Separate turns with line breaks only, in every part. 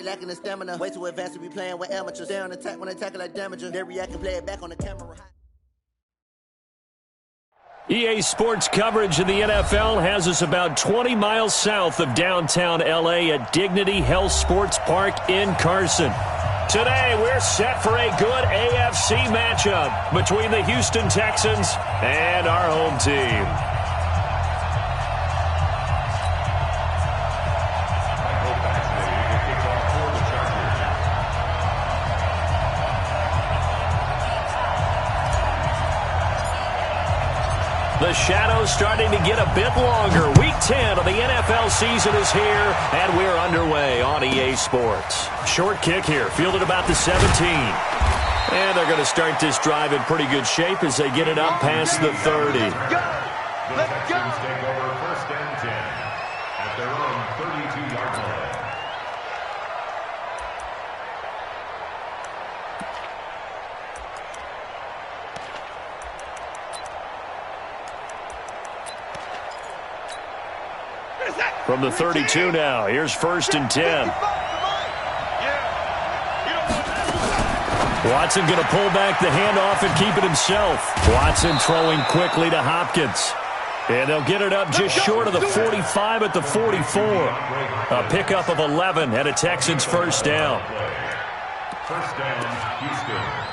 Lacking the stamina, way too advanced to be playing with amateurs. Stay on attack when they tackle like damager. They react and play it back on the camera.
EA Sports coverage of the NFL has us about 20 miles south of downtown L.A. at Dignity Health Sports Park in Carson. Today, we're set for a good AFC matchup between the Houston Texans and our home team. The shadow's starting to get a bit longer. Week 10 of the NFL season is here, and we're underway on EA Sports. Short kick here, fielded about the 17. And they're going to start this drive in pretty good shape as they get it up past the 30.
Let's go! Take over first and 10 at their own 32-yard line.
From the 32 now, here's first and 10. Watson going to pull back the handoff and keep it himself. Watson throwing quickly to Hopkins. And they'll get it up just short of the 45 at the 44. A pickup of 11 and a Texans first down.
First down, Houston.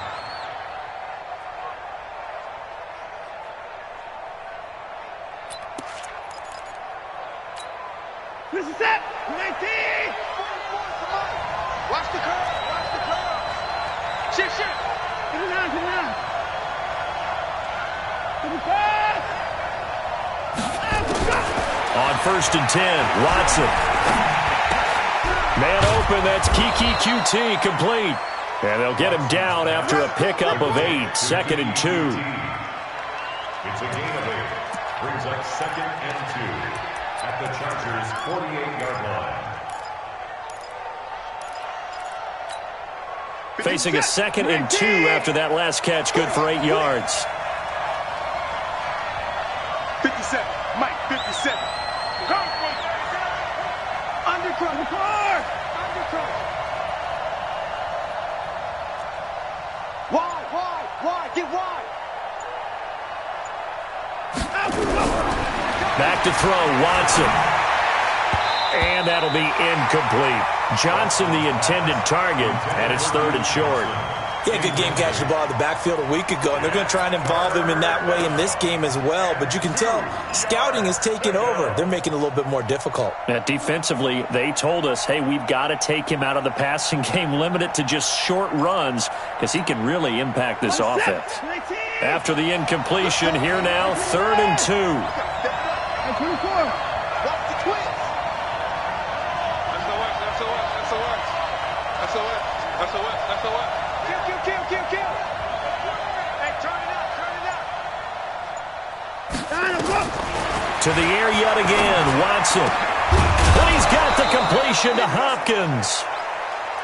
This is it! 19! Watch the curve! Watch the curve! Shit! Get it down! Get it back!
On first and 10, Watson. Man open, that's Kiki QT complete. And they'll get him down after a pickup of 8, second and 2.
It's a gain of 8. Brings up second and 2. At the Chargers' 48-yard line.
Facing a second and 2 after that last catch, good for 8 yards.
57, Mike, 57. Undercross. Wide, get wide.
Back to throw, Watson. And that'll be incomplete. Johnson, the intended target, and it's third and short.
Yeah, good game catching the ball in the backfield a week ago, and they're going to try and involve him in that way in this game as well. But you can tell scouting is taking over. They're making it a little bit more difficult.
Defensively, they told us, hey, we've got to take him out of the passing game, limit it to just short runs, because he can really impact this offense. After the incompletion, here now, third and 2.
Watch the twist. That's the worst. Kill. Hey, turn it up.
To the air yet again, Watson. And he's got the completion to Hopkins.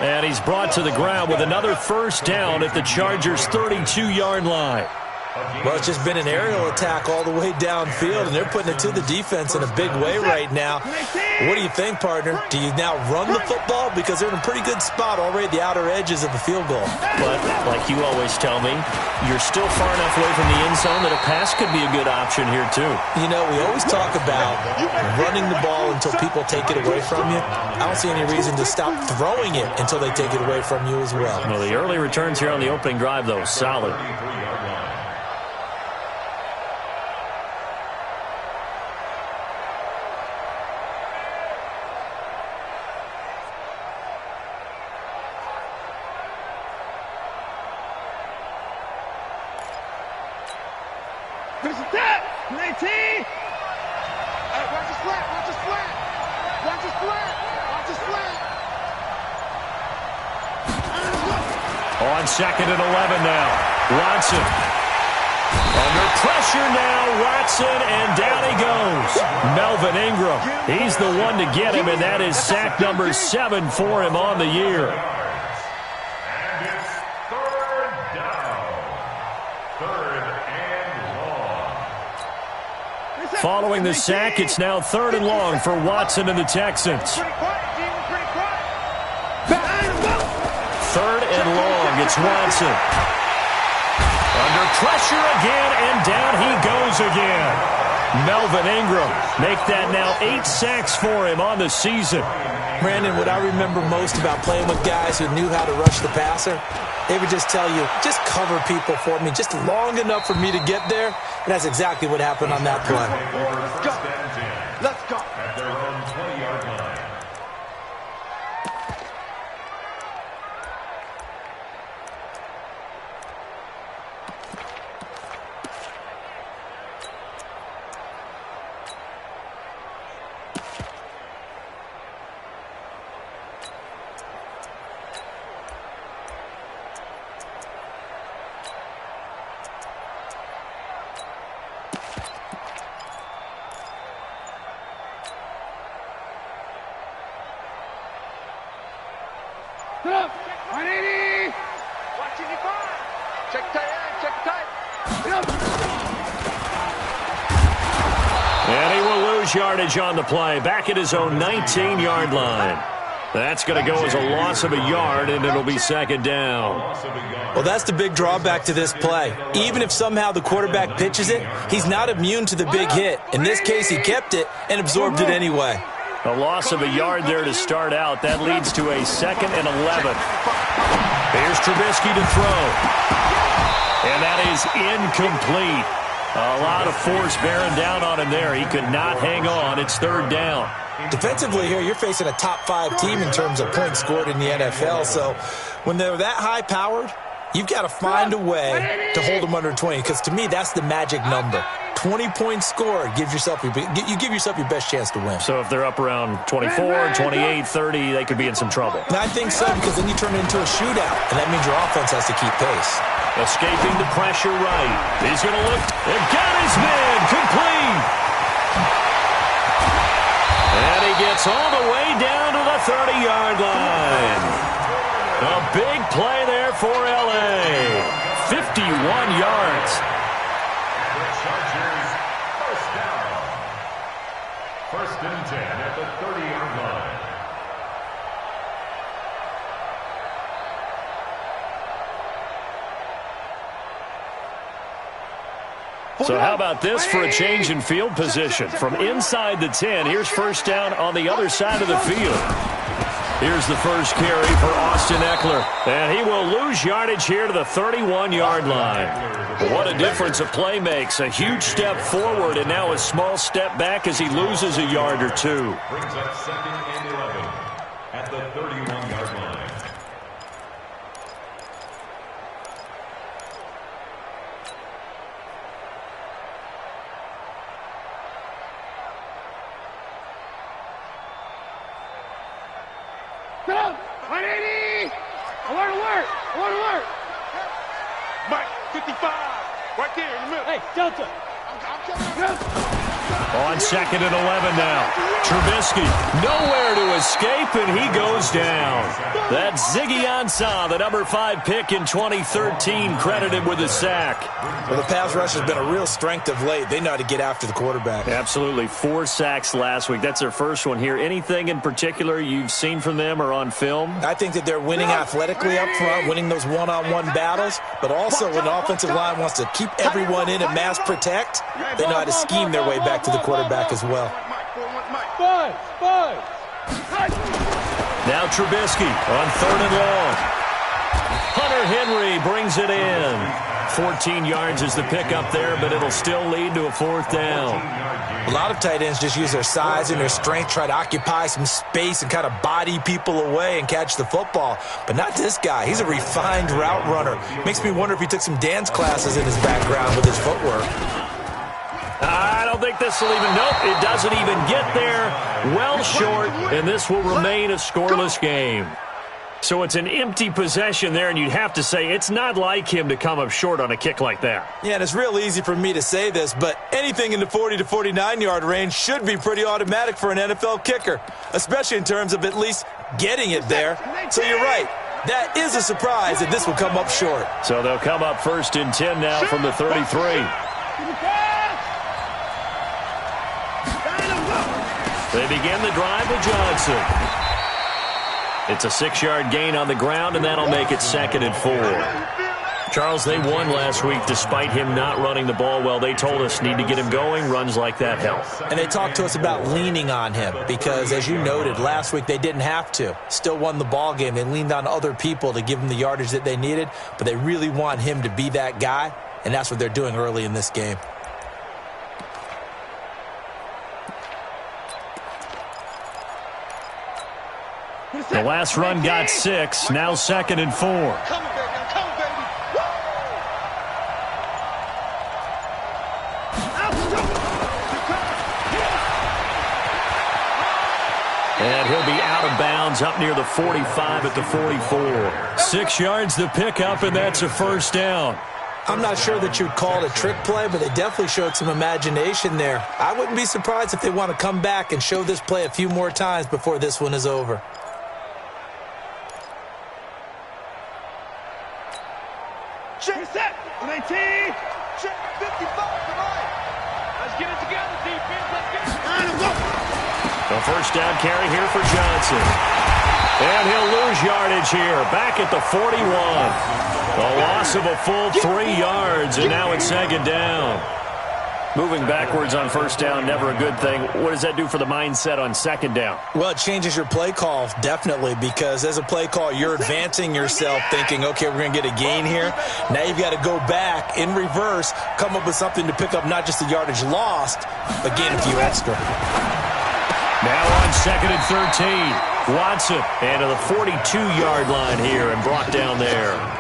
And he's brought to the ground with another first down at the Chargers' 32-yard line.
Well, it's just been an aerial attack all the way downfield, and they're putting it to the defense in a big way right now. What do you think, partner? Do you now run the football? Because they're in a pretty good spot already at the outer edges of the field goal.
But, like you always tell me, you're still far enough away from the end zone that a pass could be a good option here, too.
You know, we always talk about running the ball until people take it away from you. I don't see any reason to stop throwing it until they take it away from you as well.
Well, the early returns here on the opening drive, though, solid.
This is that. 19. Hey, watch the flat.
On second and 11 now. Watson. Under pressure now, Watson, and down he goes. Melvin Ingram. He's the one to get him, and that is sack number 7 for him on the year.
And it's third down. Third and long.
Following the sack, it's now third and long for Watson and the Texans.
Pretty quiet.
3rd and long. It's Watson. Under pressure again, and down he goes again. Melvin Ingram make that now 8 sacks for him on the season.
Brandon, what I remember most about playing with guys who knew how to rush the passer, they would just tell you, just cover people for me, just long enough for me to get there. And that's exactly what happened on that play.
Let's go.
At their own 20-yard line.
Put up. 180. Watching your car. Check tight. Check tight. Put up.
And he will lose yardage on the play. Back at his own 19-yard line. That's going to go as a loss of a yard, and it'll be 2nd down.
Well, that's the big drawback to this play. Even if somehow the quarterback pitches it, he's not immune to the big hit. In this case, he kept it and absorbed it anyway.
A loss of a yard there to start out. That leads to a 2nd and 11. Here's Trubisky to throw. And that is incomplete. A lot of force bearing down on him there. He could not hang on. It's 3rd down.
Defensively here, you're facing a top-5 team in terms of points scored in the NFL. So when they're that high-powered, you've got to find a way to hold them under 20. Because to me, that's the magic number. 20 points scored, you give yourself your best chance to win.
So if they're up around 24, 28, 30, they could be in some trouble.
And I think so, because then you turn it into a shootout, and that means your offense has to keep pace.
Escaping the pressure right. He's going to look and got his man complete. And he gets all the way down to the 30-yard line. A big play there for L.A. 51 yards.
First and 10 at the 30-yard line.
So how about this for a change in field position? From inside the 10, here's 1st down on the other side of the field. Here's the first carry for Austin Eckler. And he will lose yardage here to the 31-yard line. What a difference a play makes. A huge step forward and now a small step back as he loses a yard or two.
Brings up 2nd and 11 at the 31-yard line.
Put up. 180. Alert. Alert. Mike, 55. Right there in the middle. Hey, Delta.
On 2nd and 11 now. Trubisky nowhere to escape, and he goes down. That's Ziggy Ansah, the number 5 pick in 2013, credited with a sack.
Well, the pass rush has been a real strength of late. They know how to get after the quarterback.
Absolutely. 4 sacks last week. That's their first one here. Anything in particular you've seen from them or on film?
I think that they're winning athletically up front, winning those one-on-one battles, but also when the offensive line wants to keep everyone in and mass protect, they know how to scheme their way back to the quarterback as well.
Now Trubisky on 3rd and long. Hunter Henry brings it in. 14 yards is the pickup there, but it'll still lead to a 4th down.
A lot of tight ends just use their size and their strength, try to occupy some space and kind of body people away and catch the football. But not this guy. He's a refined route runner. Makes me wonder if he took some dance classes in his background with his footwork.
I don't think this will even, nope, it doesn't even get there. Well short, and this will remain a scoreless game. So it's an empty possession there, and you'd have to say it's not like him to come up short on a kick like that.
Yeah, and it's real easy for me to say this, but anything in the 40 to 49-yard range should be pretty automatic for an NFL kicker, especially in terms of at least getting it there. So you're right. That is a surprise that this will come up short.
So they'll come up 1st and 10 now from the 33. They begin the drive with Johnson. It's a 6-yard gain on the ground, and that'll make it 2nd and 4. Charles, they won last week despite him not running the ball well. They told us need to get him going. Runs like that help.
And they talked to us about leaning on him because, as you noted, last week they didn't have to. Still won the ball game. They leaned on other people to give them the yardage that they needed, but they really want him to be that guy, and that's what they're doing early in this game.
The last run got 6. Now 2nd and 4. And he'll be out of bounds up near the 45 at the 44. 6 yards to pick up, and that's a first down.
I'm not sure that you'd call it a trick play, but they definitely showed some imagination there. I wouldn't be surprised if they want to come back and show this play a few more times before this one is over.
Check set. 19. Check 55 to right. Let's get it together, defense. Let's get it.
The first down carry here for Johnson. And he'll lose yardage here. Back at the 41. A loss of a full 3 yards, and now it's 2nd down. Moving backwards on first down, never a good thing. What does that do for the mindset on 2nd down?
Well, it changes your play call, definitely, because as a play call, you're advancing yourself thinking, okay, we're going to get a gain here. Now you've got to go back in reverse, come up with something to pick up not just the yardage lost, but gain a few extra.
Now on 2nd and 13. Watson into the 42-yard line here and brought down there.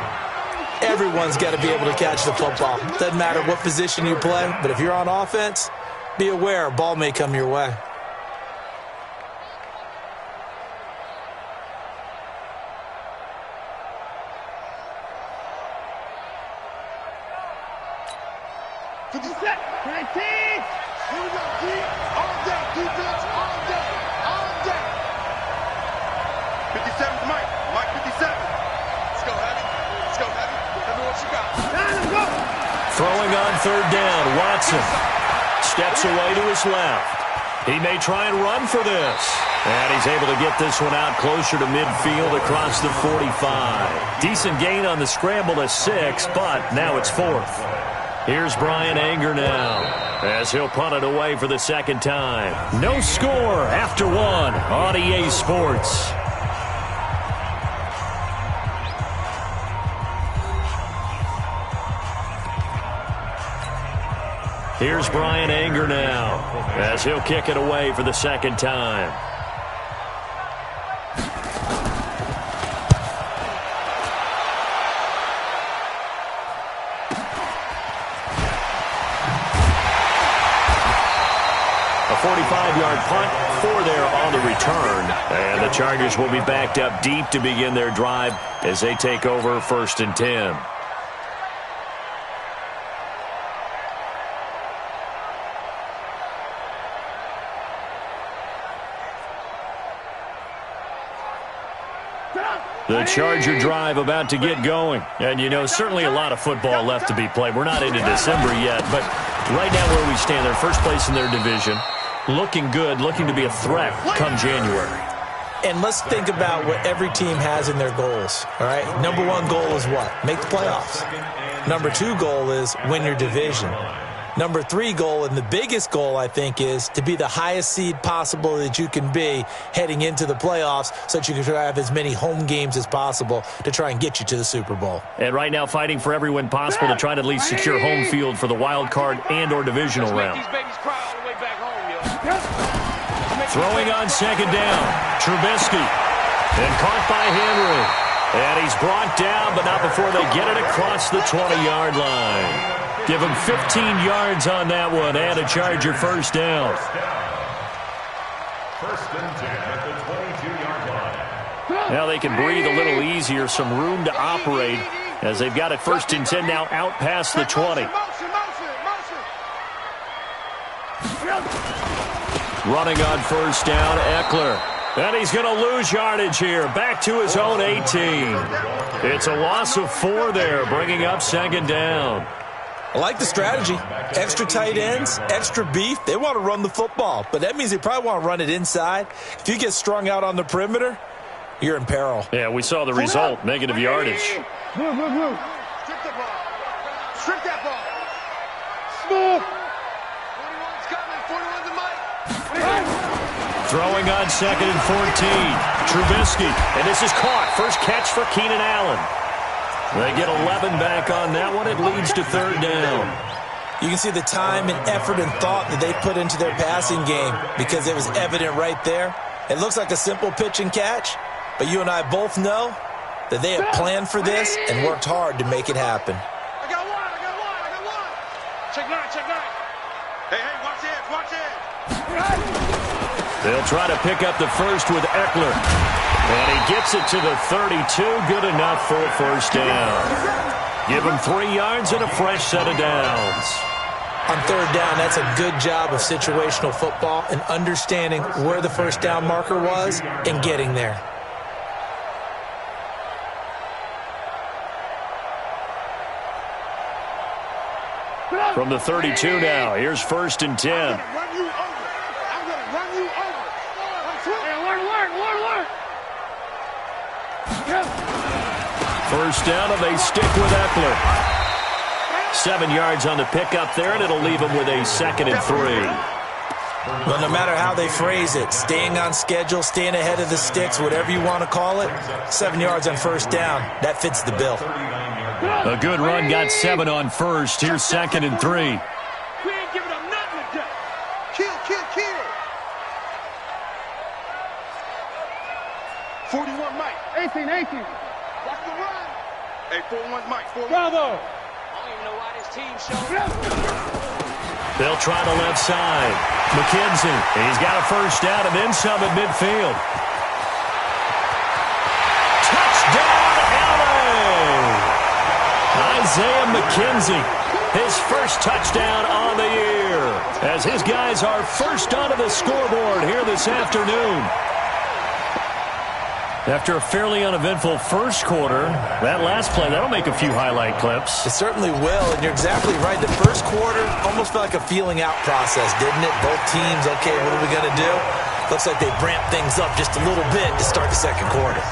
Everyone's got to be able to catch the football. Doesn't matter what position you play, but if you're on offense, be aware a ball may come your way.
Throwing on 3rd down, Watson steps away to his left. He may try and run for this. And he's able to get this one out closer to midfield across the 45. Decent gain on the scramble to 6, but now it's 4th. Here's Brian Anger now as he'll punt it away for the 2nd time. No score after 1 on EA Sports. Here's Brian Anger now as he'll kick it away for the 2nd time. A 45-yard punt, 4 there on the return. And the Chargers will be backed up deep to begin their drive as they take over 1st and 10. The Charger drive about to get going. And, you know, certainly a lot of football left to be played. We're not into December yet, but right now where we stand, they're first place in their division. Looking good, looking to be a threat come January.
And let's think about what every team has in their goals, all right? Number 1 goal is what? Make the playoffs. Number 2 goal is win your division. Number 3 goal, and the biggest goal, I think, is to be the highest seed possible that you can be heading into the playoffs so that you can have as many home games as possible to try and get you to the Super Bowl.
And right now fighting for every win possible to try to at least secure home field for the wild card and or divisional round. Throwing on 2nd down, Trubisky. And caught by Henry. And he's brought down, but not before they get it across the 20-yard line. Give him 15 yards on that one and a Charger first down.
1st and 10 at the 22-yard line.
Now they can breathe a little easier, some room to operate as they've got it 1st and 10 now out past the 20. Running on 1st down, Eckler. And he's going to lose yardage here, back to his own 18. It's a loss of 4 there, bringing up 2nd down.
I like the strategy. Extra tight ends, extra beef. They want to run the football, but that means they probably want to run it inside. If you get strung out on the perimeter, you're in peril.
Yeah, we saw the result, negative yardage.
Move, move, move. Strip the ball. Strip that ball. Smooth. 41's coming. 41's the mic.
Throwing on 2nd and 14. Trubisky, and this is caught. First catch for Keenan Allen. They get 11 back on that one. It leads to 3rd down.
You can see the time and effort and thought that they put into their passing game because it was evident right there. It looks like a simple pitch and catch, but you and I both know that they have planned for this and worked hard to make it happen.
I got one. Check 9, check 9. Hey, watch it, watch it.
They'll try to pick up the first with Eckler. And he gets it to the 32. Good enough for a 1st down. Give him 3 yards and a fresh set of downs.
On 3rd down, that's a good job of situational football and understanding where the 1st down marker was and getting there.
From the 32 now, here's 1st and 10.
I'm gonna run you over. Alert.
1st down, and they stick with Eckler. 7 yards on the pickup there, and it'll leave them with a 2nd and 3.
Well, no matter how they phrase it, staying on schedule, staying ahead of the sticks, whatever you want to call it, 7 yards on 1st down, that fits the bill.
A good run got 7 on 1st. Here's 2nd and 3.
We ain't giving them nothing to do. Kill. 41 Mike. 18. Watch the run. Hey, 41's Mike. 41. Bravo.
They'll try the left side. McKenzie, he's got a 1st down and then some at midfield. Touchdown, LA! Isaiah McKenzie, his 1st touchdown on the year, as his guys are first onto the scoreboard here this afternoon. After a fairly uneventful 1st quarter, that last play, that'll make a few highlight clips.
It certainly will, and you're exactly right. The 1st quarter almost felt like a feeling out process, didn't it? Both teams, okay, what are we going to do? Looks like they ramped things up just a little bit to start the 2nd quarter.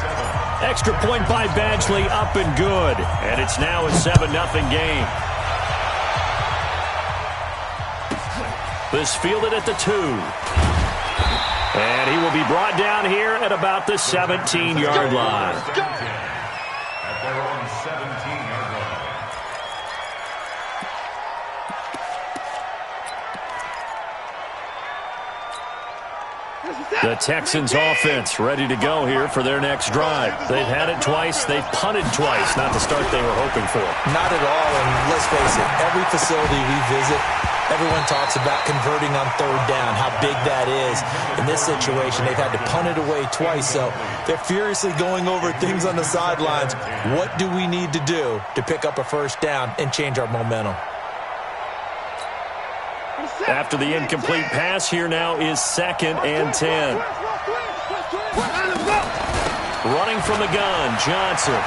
Extra point by Badgley, up and good. And it's now a 7-0 game. This fielded at the 2. And he will be brought down here at about the 17-yard line.
At their own 17-yard line.
The Texans offense ready to go here for their next drive. They've had it twice. They've punted twice. Not the start they were hoping for.
Not at all, and let's face it, every facility we visit, everyone talks about converting on 3rd down, how big that is. In this situation, they've had to punt it away twice, so they're furiously going over things on the sidelines. What do we need to do to pick up a 1st down and change our momentum?
After the incomplete pass, here now is 2nd and 10. Running from the gun, Johnson.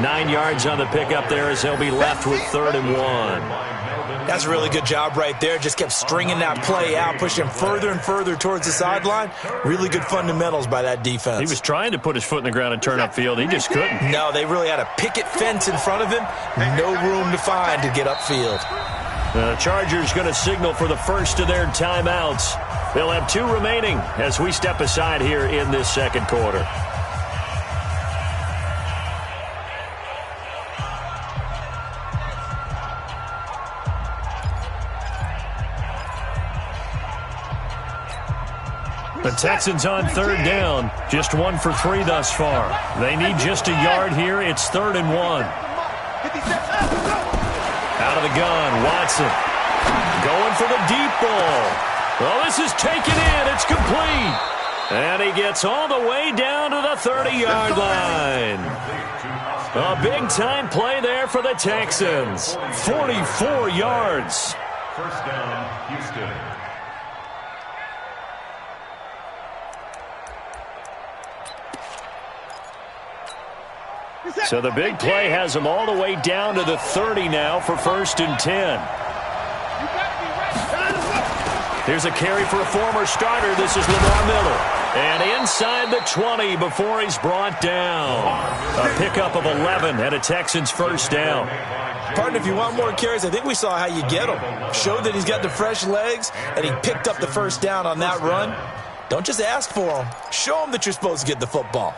9 yards on the pickup there as they'll be left with 3rd and 1.
That's a really good job right there. Just kept stringing that play out, pushing him further and further towards the sideline. Really good fundamentals by that defense.
He was trying to put his foot in the ground and turn upfield. He just couldn't.
No, they really had a picket fence in front of him. No room to find to get upfield.
The Chargers going to signal for the first of their timeouts. They'll have 2 remaining as we step aside here in this 2nd quarter. The Texans on 3rd down, just 1 for 3 thus far. They need just a yard here. It's 3rd and 1. Out of the gun, Watson going for the deep ball. Well, this is taken in. It's complete. And he gets all the way down to the 30-yard line. A big-time play there for the Texans. 44 yards.
1st down, Houston.
So the big play has them all the way down to the 30 now for 1st and 10. Here's a carry for a former starter. This is Lamar Miller. And inside the 20 before he's brought down. A pickup of 11 and a Texans first down.
Partner, if you want more carries, I think we saw how you get them. Showed that he's got the fresh legs, and he picked up the first down on that run. Don't just ask for them. Show them that you're supposed to get the football.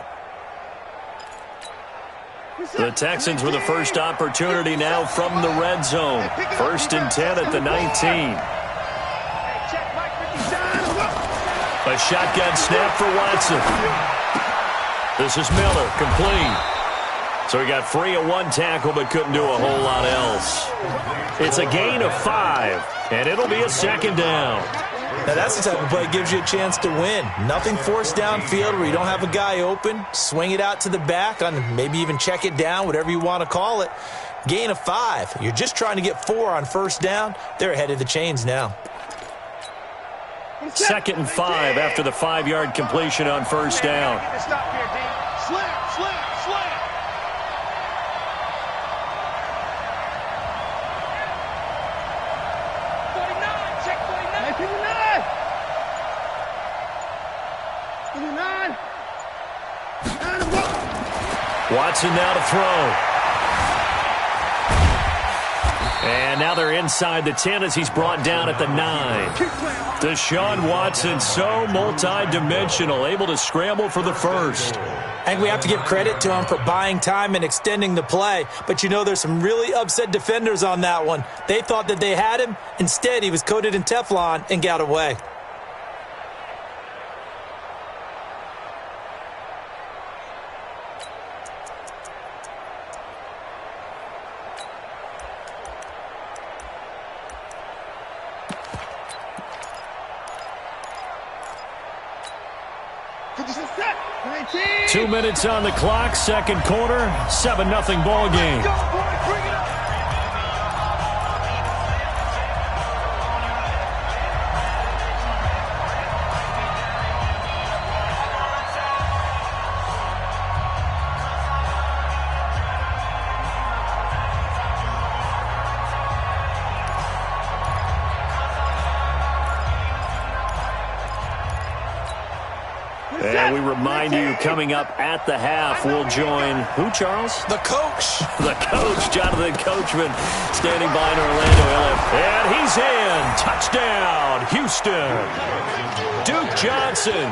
The Texans with the first opportunity now from the red zone. 1st and 10 at the 19. A shotgun snap for Watson. This is Miller, complete. So he got free of one tackle but couldn't do a whole lot else. It's a gain of 5, and it'll be a 2nd down.
Now that's the type of play that gives you a chance to win. Nothing forced downfield where you don't have a guy open. Swing it out to the back on maybe even check it down, whatever you want to call it. Gain of 5. You're just trying to get 4 on first down. They're ahead of the chains now.
2nd and 5 after the 5-yard completion on first down. Watson now to throw. And now they're inside the 10 as he's brought down at the 9. Deshaun Watson, so multi-dimensional, able to scramble for the first.
I think we have to give credit to him for buying time and extending the play. But you know there's some really upset defenders on that one. They thought that they had him. Instead, he was coated in Teflon and got away.
– 2 minutes on the clock, second quarter, 7-0 ball game. And we remind you, coming up at the half, we'll join who, Charles?
The coach.
The coach, Jonathan Coachman, standing by in Orlando. And he's in. Touchdown, Houston. Duke Johnson,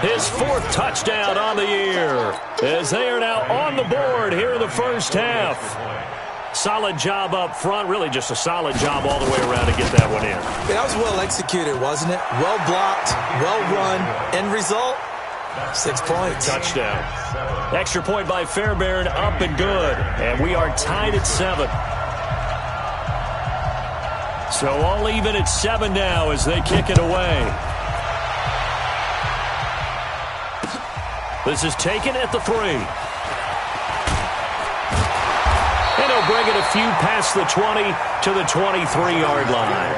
his 4th touchdown on the year, as they are now on the board here in the first half. Solid job up front, really just a solid job all the way around to get that one in.
That was well executed, wasn't it? Well blocked, well run. End result? 6 points.
Touchdown. Extra point by Fairbairn, up and good. And we are tied at 7. So all even at 7 now as they kick it away. This is taken at the 3. And he'll bring it a few past the 20 to the 23-yard line.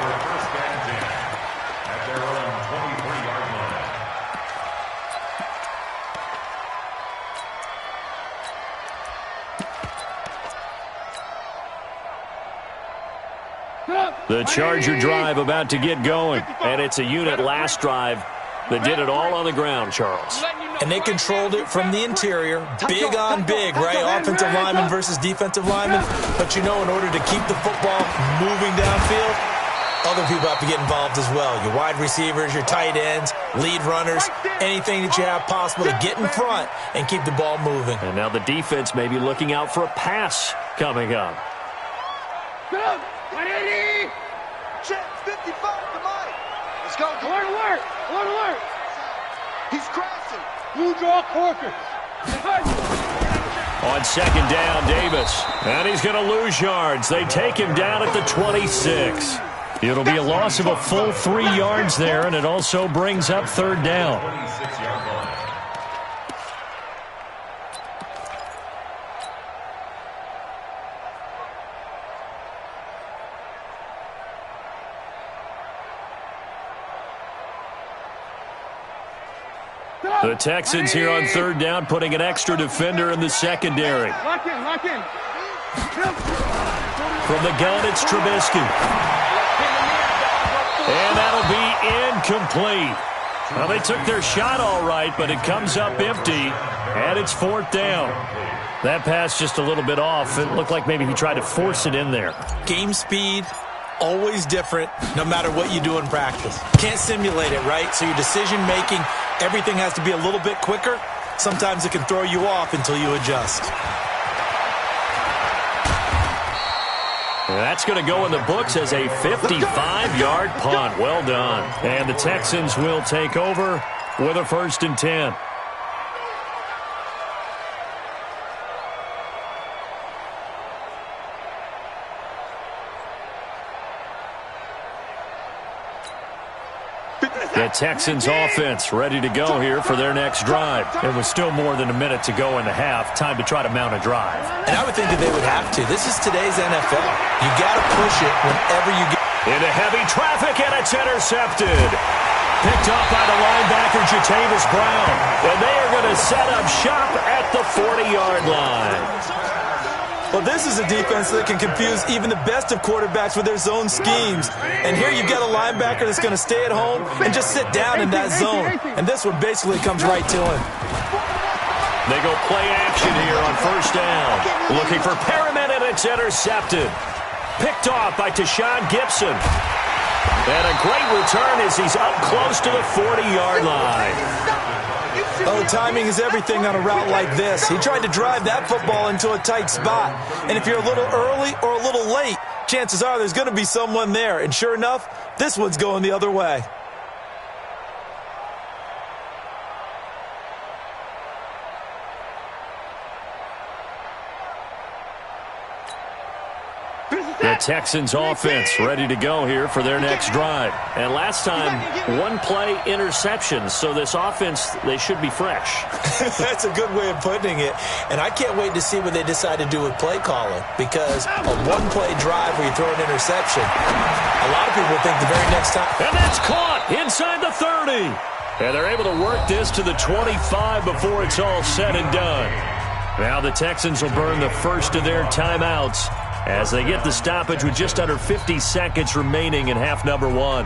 The Charger drive about to get going, and it's a unit last drive that did it all on the ground, Charles.
And they controlled it from the interior, big on big, right? Offensive lineman versus defensive lineman. But you know, in order to keep the football moving downfield, other people have to get involved as well. Your wide receivers, your tight ends, lead runners, anything that you have possible to get in front and keep the ball moving.
And now the defense may be looking out for a pass coming up.
180! Check, 55 to Mike. Let's go. Alert! Alert! He's crashing. Blue draw Corker.
On second down, Davis. And he's going to lose yards. They take him down at the 26. It'll be a loss of a full 3 yards there, and it also brings up 3rd down. The Texans here on 3rd down, putting an extra defender in the secondary.
Lock in.
From the gun, it's Trubisky. And that'll be incomplete. Well, they took their shot all right, but it comes up empty, and it's 4th down. That pass just a little bit off. It looked like maybe he tried to force it in there.
Game speed, always different, no matter what you do in practice. Can't simulate it, right? So your decision-making, everything has to be a little bit quicker. Sometimes it can throw you off until you adjust.
That's going to go in the books as a 55-yard punt. Well done. And the Texans will take over with a 1st and 10. The Texans offense ready to go here for their next drive. It was still more than a minute to go in the half. Time to try to mount a drive.
And I would think that they would have to. This is today's NFL. You got to push it whenever you get
into heavy traffic, and it's intercepted. Picked up by the linebacker, Jatavis Brown. And they are going to set up shop at the 40-yard line.
Well, this is a defense that can confuse even the best of quarterbacks with their zone schemes. And here you've got a linebacker that's going to stay at home and just sit down in that zone. And this one basically comes right to him.
They go play action here on 1st down. Looking for Perriman, and it's intercepted. Picked off by Tashawn Gibson. And a great return as he's up close to the 40-yard line.
Oh, timing is everything on a route like this. He tried to drive that football into a tight spot. And if you're a little early or a little late, chances are there's going to be someone there. And sure enough, this one's going the other way.
The Texans offense ready to go here for their next drive. And last time, 1-play interceptions. So this offense, they should be fresh.
That's a good way of putting it. And I can't wait to see what they decide to do with play calling. Because a 1-play drive where you throw an interception, a lot of people think the very next time.
And that's caught inside the 30. And they're able to work this to the 25 before it's all said and done. Now the Texans will burn the first of their timeouts as they get the stoppage with just under 50 seconds remaining in half number 1.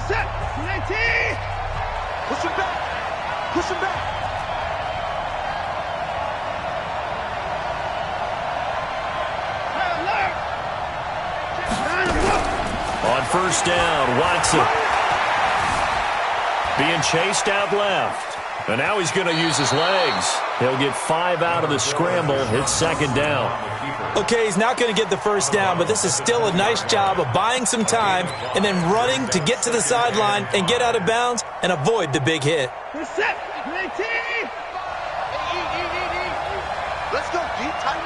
Set. 19. Push him back. Push him back.
On 1st down, Watson being chased out left. And now he's going to use his legs. He'll get 5 out of the scramble. It's 2nd down.
Okay, he's not going to get the 1st down, but this is still a nice job of buying some time and then running to get to the sideline and get out of bounds and avoid the big hit.
Set. 19. Let's go. Deep tight.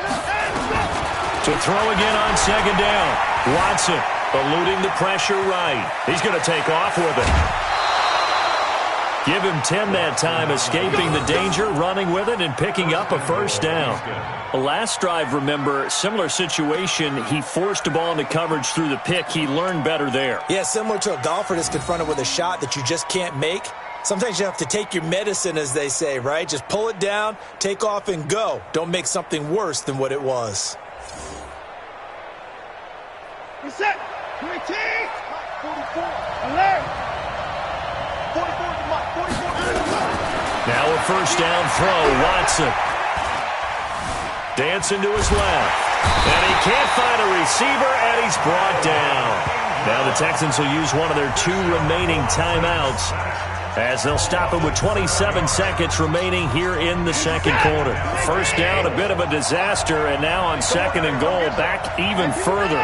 To throw again on 2nd down. Watson eluding the pressure right. He's going to take off with it. Give him 10 that time, escaping the danger, running with it, and picking up a 1st down. The last drive, remember, similar situation. He forced the ball into coverage through the pick. He learned better there.
Yeah, similar to a golfer that's confronted with a shot that you just can't make. Sometimes you have to take your medicine, as they say, right? Just pull it down, take off, and go. Don't make something worse than what it was.
Set. 19. 44. Alert. 44. 44.
Now a 1st down throw. Watson dancing to his left. And he can't find a receiver, and he's brought down. Now the Texans will use one of their 2 remaining timeouts as they'll stop him with 27 seconds remaining here in the 2nd quarter. 1st down, a bit of a disaster, and now on 2nd and goal, back even further.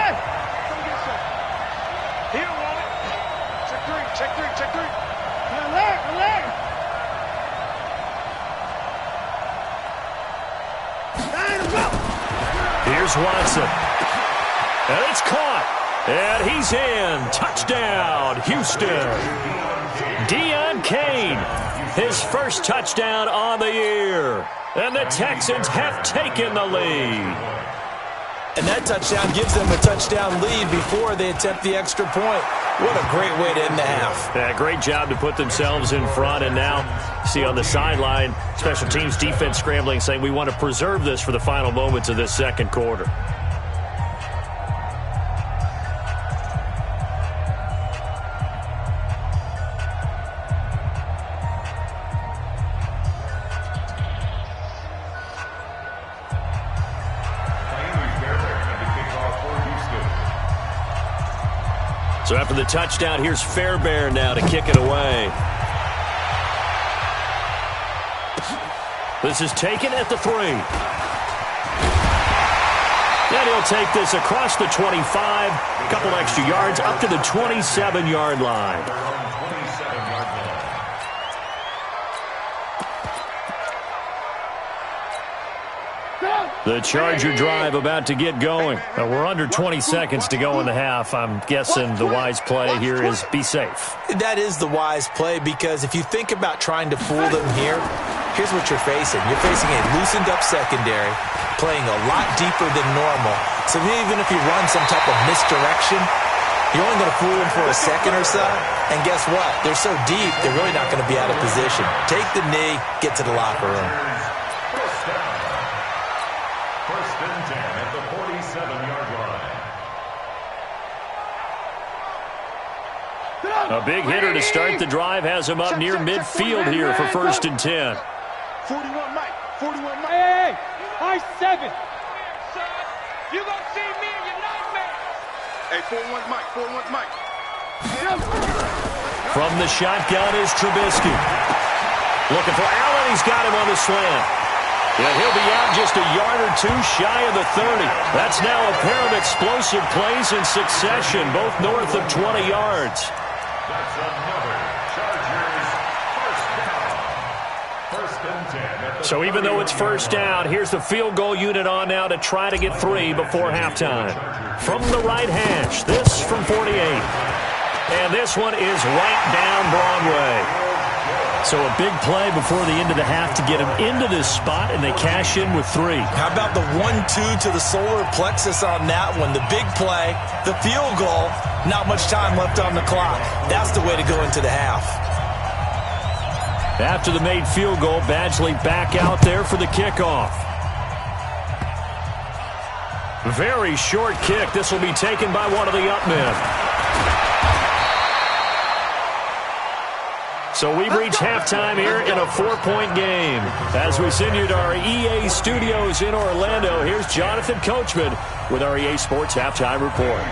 Check 3. Alert.
Here's Watson. And it's caught. And he's in. Touchdown, Houston. Deon Cain, his first touchdown on the year. And the Texans have taken the lead.
And that touchdown gives them a touchdown lead before they attempt the extra point. What a great way to end the half.
Yeah, great job to put themselves in front. And now, see on the sideline, special teams defense scrambling, saying we want to preserve this for the final moments of this second quarter. So after the touchdown, here's Fairbairn now to kick it away. This is taken at the 3. And he'll take this across the 25, a couple extra yards, up to the 27-yard line. The Charger drive about to get going. We're under 20 seconds to go in the half. I'm guessing the wise play here is be safe.
That is the wise play, because if you think about trying to fool them here, here's what you're facing. You're facing a loosened-up secondary, playing a lot deeper than normal. So even if you run some type of misdirection, you're only going to fool them for a second or so. And guess what? They're so deep, they're really not going to be out of position. Take the knee, get to the locker room.
First and 10 at the 47-yard line.
A big hitter to start the drive has him up near midfield here for first and 10.
41 Mike. 41 Mike. Hey, I-7. You gonna see me in your nightmares. Hey, 41 Mike. 41 Mike.
From the shotgun is Trubisky. Looking for Allen. He's got him on the slant. Yeah, he'll be out just a yard or two shy of the 30. That's now a pair of explosive plays in succession, both north of 20 yards.
That's another Chargers first down. First and 10.
So even though it's first down, here's the field goal unit on now to try to get 3 before halftime. From the right hash, this from 48. And this one is right down Broadway. So a big play before the end of the half to get him into this spot, and they cash in with 3.
How about the 1-2 to the solar plexus on that one? The big play, the field goal, not much time left on the clock. That's the way to go into the half.
After the made field goal, Badgley back out there for the kickoff. Very short kick. This will be taken by one of the up men. So we've reached halftime here in a 4-point game. As we send you to our EA studios in Orlando, here's Jonathan Coachman with our EA Sports Halftime Report.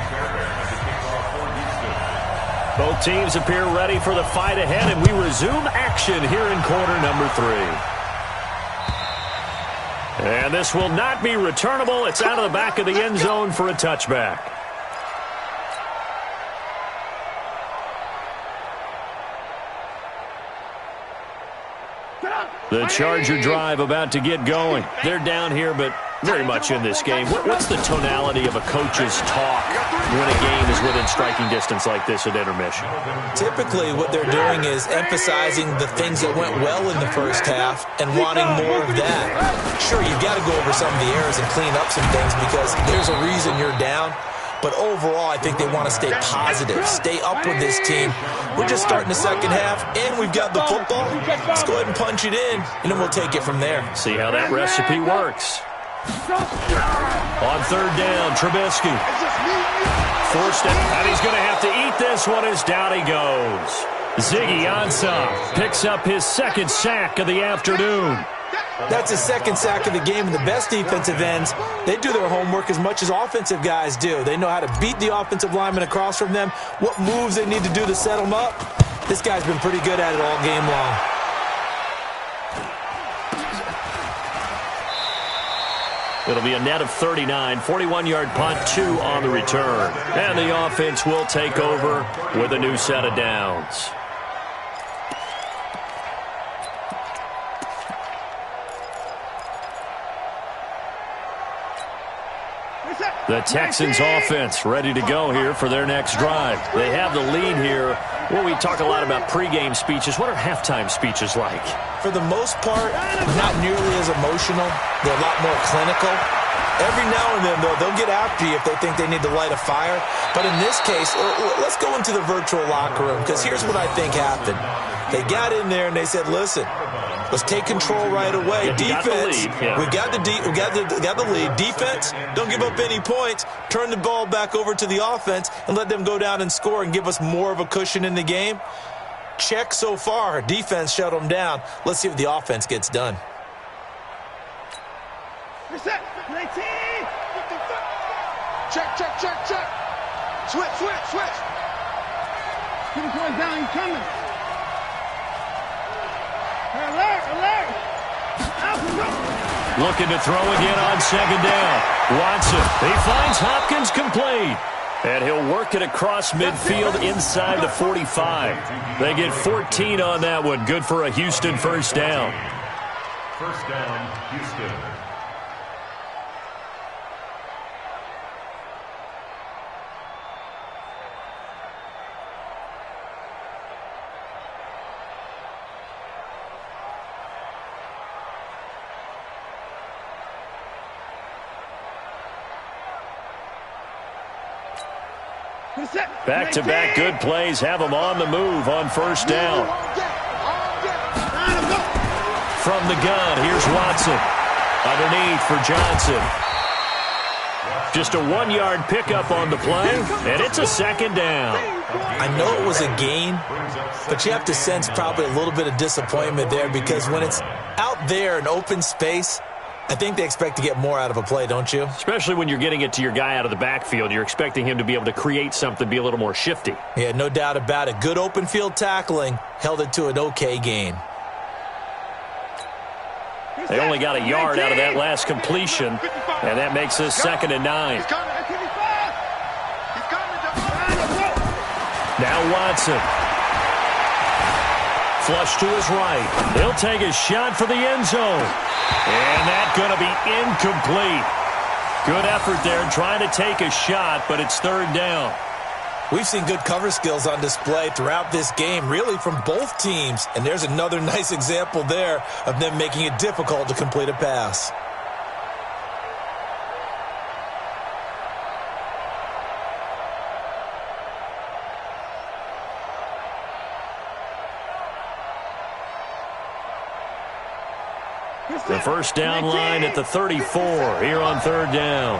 Both teams appear ready for the fight ahead, and we resume action here in quarter number 3. And this will not be returnable. It's out of the back of the end zone for a touchback. The Charger drive about to get going. They're down here, but very much in this game. What's the tonality of a coach's talk when a game is within striking distance like this at intermission?
Typically, what they're doing is emphasizing the things that went well in the first half and wanting more of that. Sure, you've got to go over some of the errors and clean up some things because there's a reason you're down. But overall, I think they want to stay positive, stay up with this team. We're just starting the second half, and we've got the football. Let's go ahead and punch it in, and then we'll take it from there.
See how that recipe works. On third down, Trubisky. Forced it, and he's going to have to eat this one as down he goes. Ziggy Ansah picks up his second sack of the afternoon.
That's his second sack of the game, and the best defensive ends, they do their homework as much as offensive guys do. They know how to beat the offensive lineman across from them, what moves they need to do to set them up. This guy's been pretty good at it all game long.
It'll be a net of 39, 41-yard punt, 2 on the return. And the offense will take over with a new set of downs. The Texans offense ready to go here for their next drive. They have the lead here. Well, we talk a lot about pregame speeches. What are halftime speeches like?
For the most part, not nearly as emotional. They're a lot more clinical. Every now and then, though, they'll get after you if they think they need to light a fire. But in this case, let's go into the virtual locker room, because here's what I think happened. They got in there and they said, listen, let's take control right away. Defense, we got the lead. Defense, don't give up any points. Turn the ball back over to the offense and let them go down and score and give us more of a cushion in the game. Check so far. Defense shut them down. Let's see if the offense gets done.
Reset. 19. 55. Check. Switch. Keep going down. He's coming. Alert.
Looking to throw again on second down. Watson. He finds Hopkins complete. And he'll work it across midfield inside the 45. They get 14 on that one. Good for a Houston first down.
First down, Houston.
Back-to-back good plays have them on the move on first down. From the gun, here's Watson. Underneath for Johnson. Just a 1-yard pickup on the play, and it's a second down.
I know it was a gain, but you have to sense probably a little bit of disappointment there, because when it's out there in open space, I think they expect to get more out of a play, don't you?
Especially when you're getting it to your guy out of the backfield. You're expecting him to be able to create something, be a little more shifty.
Yeah, no doubt about it. Good open field tackling held it to an okay gain.
They only got a yard out of that last completion, and that makes this 2nd and 9. Now Watson. Flush to his right. He'll take a shot for the end zone. And that's going to be incomplete. Good effort there trying to take a shot, but it's 3rd down.
We've seen good cover skills on display throughout this game, really from both teams. And there's another nice example there of them making it difficult to complete a pass.
The first down line at the 34 here on 3rd down.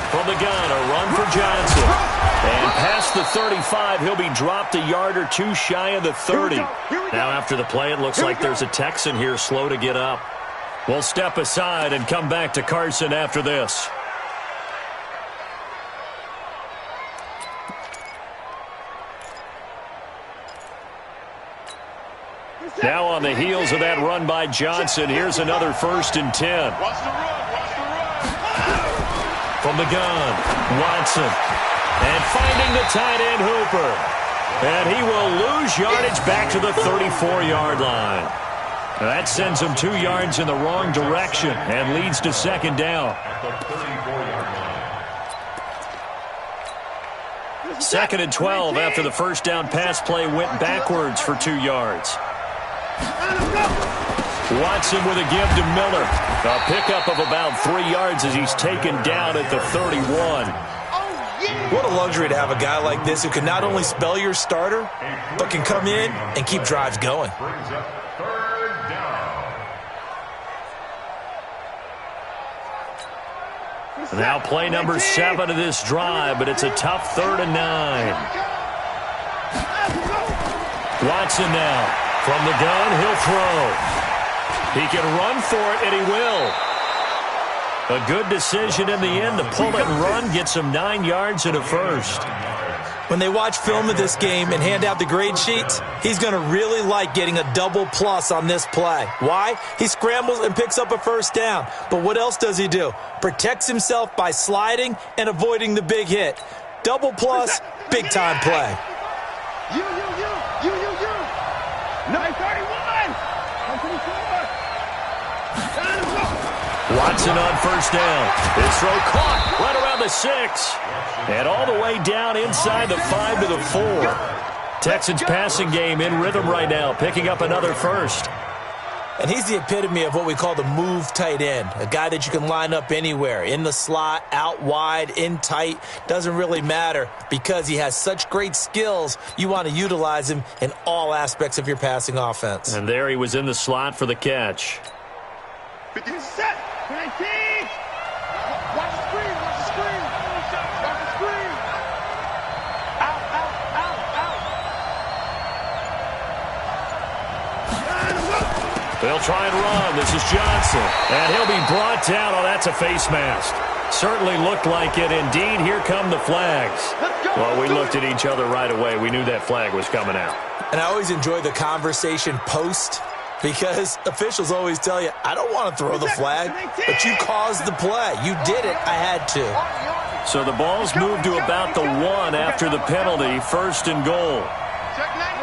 From the gun, a run for Johnson. And past the 35, he'll be dropped a yard or two shy of the 30. Now after the play, it looks like there's a Texan here slow to get up. We'll step aside and come back to Carson after this. Now on the heels of that run by Johnson, here's another 1st and 10. From the gun, Watson. And finding the tight end, Hooper. And he will lose yardage back to the 34-yard line. That sends him 2 yards in the wrong direction and leads to 2nd down. 2nd and 12 after the first down pass play went backwards for 2 yards. Watson with a give to Miller. A pickup of about 3 yards as he's taken down at the 31.
What a luxury to have a guy like this who can not only spell your starter, but can come in and keep drives going.
Now play number 7 of this drive, but it's a tough 3rd and 9. Watson now. From the gun, he'll throw. He can run for it, and he will. A good decision in the end to pull it and run, gets him 9 yards and a first.
When they watch film of this game and hand out the grade sheets, he's going to really like getting a double plus on this play. Why? He scrambles and picks up a first down. But what else does he do? Protects himself by sliding and avoiding the big hit. Double plus, big-time play.
You. 931.
Watson on first down. His throw caught right around the 6. And all the way down inside the 5 to the 4. Texans passing game in rhythm right now, picking up another first.
And he's the epitome of what we call the move tight end, a guy that you can line up anywhere, in the slot, out wide, in tight, doesn't really matter because he has such great skills. You want to utilize him in all aspects of your passing offense.
And there he was in the slot for the catch.
50 set. 19. Watch the screen. Watch the screen. Watch the screen. Out.
They'll try and run. This is Johnson. And he'll be brought down. Oh, that's a face mask. Certainly looked like it. Indeed, here come the flags. Well, we looked at each other right away. We knew that flag was coming out.
And I always enjoy the conversation post because officials always tell you, I don't want to throw the flag, but you caused the play. You did it. I had to.
So the ball's moved to about the 1 after the penalty. 1st and goal.
Check 9.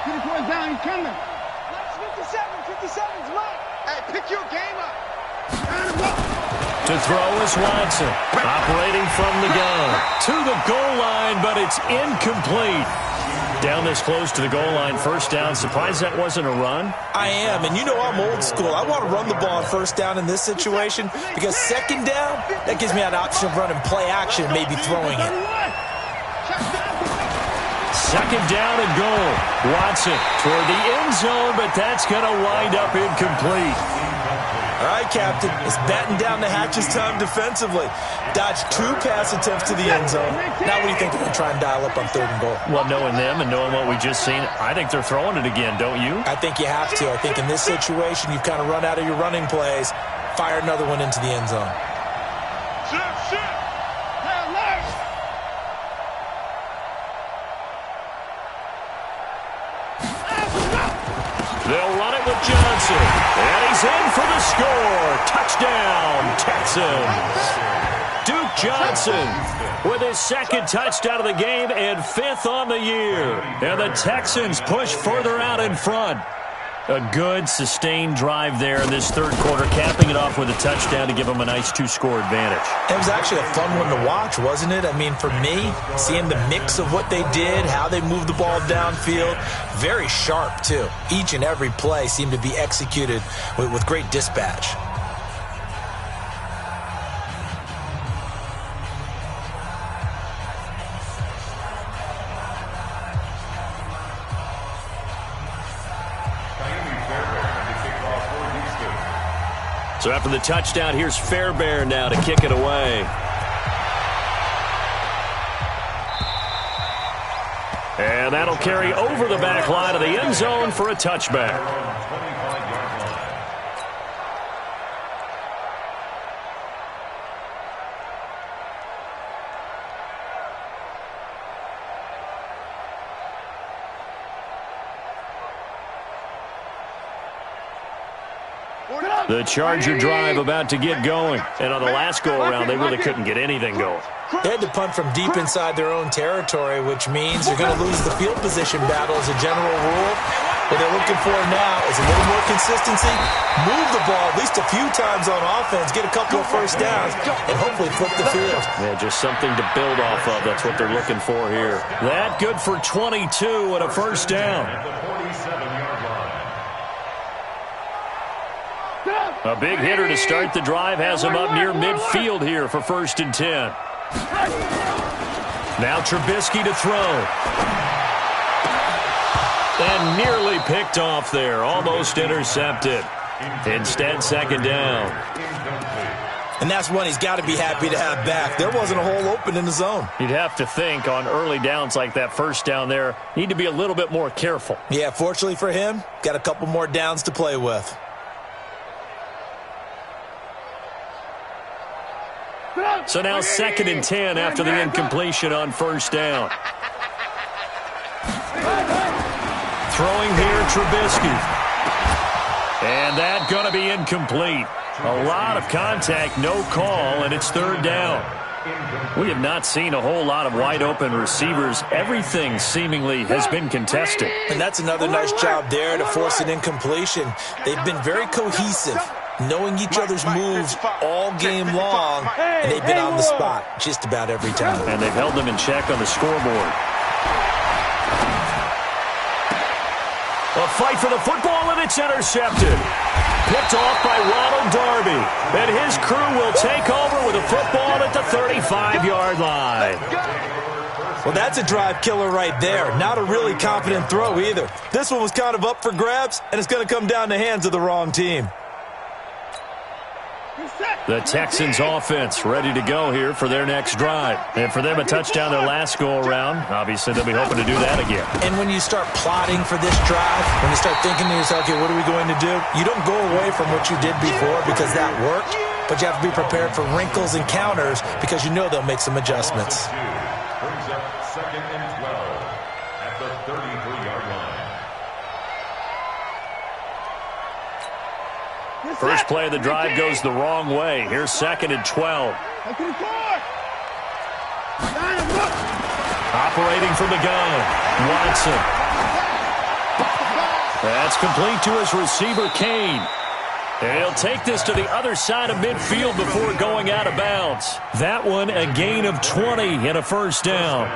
54's down. He's coming. 57's Mike. Hey, pick your game up.
To throw is Watson. Operating from the gun. To the goal line, but it's incomplete. Down this close to the goal line, 1st down. Surprised that wasn't a run?
I am, and you know I'm old school. I want to run the ball on 1st down in this situation because 2nd down, that gives me an option of running play action, maybe throwing it.
2nd down and goal. Watson toward the end zone, but that's going to wind up incomplete.
All right, Captain, it's batten down the hatches time defensively. Dodged 2 pass attempts to the end zone. Now what do you think they're going to try and dial up on 3rd and goal?
Well, knowing them and knowing what we just seen, I think they're throwing it again, don't you?
I think you have to. I think in this situation, you've kind of run out of your running plays. Fire another one into the end zone.
They'll run it with Johnson. And he's in for the score. Touchdown, Texans. Duke Johnson with his 2nd touchdown of the game and 5th on the year. And the Texans push further out in front. A good, sustained drive there in this 3rd quarter, capping it off with a touchdown to give them a nice 2-score advantage.
It was actually a fun one to watch, wasn't it? I mean, for me, seeing the mix of what they did, how they moved the ball downfield, very sharp, too. Each and every play seemed to be executed with great dispatch.
So after the touchdown, here's Fairbairn now to kick it away. And that'll carry over the back line of the end zone for a touchback. The Charger drive about to get going. And on the last go-around, they really couldn't get anything going.
They had to punt from deep inside their own territory, which means you're going to lose the field position battle as a general rule. What they're looking for now is a little more consistency, move the ball at least a few times on offense, get a couple of 1st downs, and hopefully flip the field.
Yeah, just something to build off of. That's what they're looking for here. That good for 22 and a 1st down. A big hitter to start the drive has him up near midfield here for 1st and 10. Now Trubisky to throw. And nearly picked off there. Almost intercepted. Instead, 2nd down.
And that's one he's got to be happy to have back. There wasn't a hole open in the zone.
You'd have to think on early downs like that 1st down there, need to be a little bit more careful.
Yeah, fortunately for him, got a couple more downs to play with.
So now 2nd and 10 after the incompletion on 1st down. Throwing here, Trubisky. And that going to be incomplete. A lot of contact, no call, and it's 3rd down. We have not seen a whole lot of wide-open receivers. Everything seemingly has been contested.
And that's another nice job there to force an incompletion. They've been very cohesive, knowing each other's moves all game long, and they've been on the spot just about every time.
And they've held them in check on the scoreboard. The fight for the football, and it's intercepted. Picked off by Ronald Darby. And his crew will take over with a football at the 35-yard line.
Well, that's a drive killer right there. Not a really confident throw either. This one was kind of up for grabs, and it's going to come down the hands of the wrong team.
The Texans offense ready to go here for their next drive. And for them, a touchdown their last go-around. Obviously, they'll be hoping to do that again.
And when you start plotting for this drive, when you start thinking to yourself, okay, what are we going to do? You don't go away from what you did before because that worked, but you have to be prepared for wrinkles and counters because you know they'll make some adjustments.
Brings up 2nd and 12 at the 33-yard line.
First play of the drive goes the wrong way. Here's 2nd and 12. Operating from the gun, Watson. That's complete to his receiver, Kane. And he'll take this to the other side of midfield before going out of bounds. That one, a gain of 20 and a first down.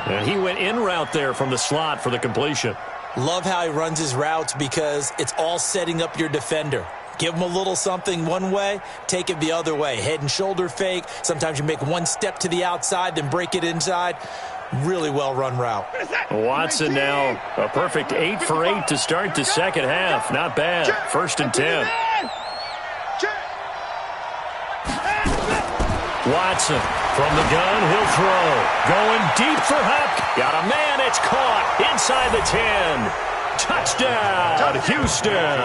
And he went in route there from the slot for the completion.
Love how he runs his routes because it's all setting up your defender. Give him a little something one way, take it the other way. Head and shoulder fake. Sometimes you make one step to the outside, then break it inside. Really well-run route.
Watson now a perfect 8 for 8 to start the second half. Not bad. 1st and 10. Watson from the gun, he'll throw. Going deep for Hop. Got a man, it's caught inside the 10. Touchdown, Houston.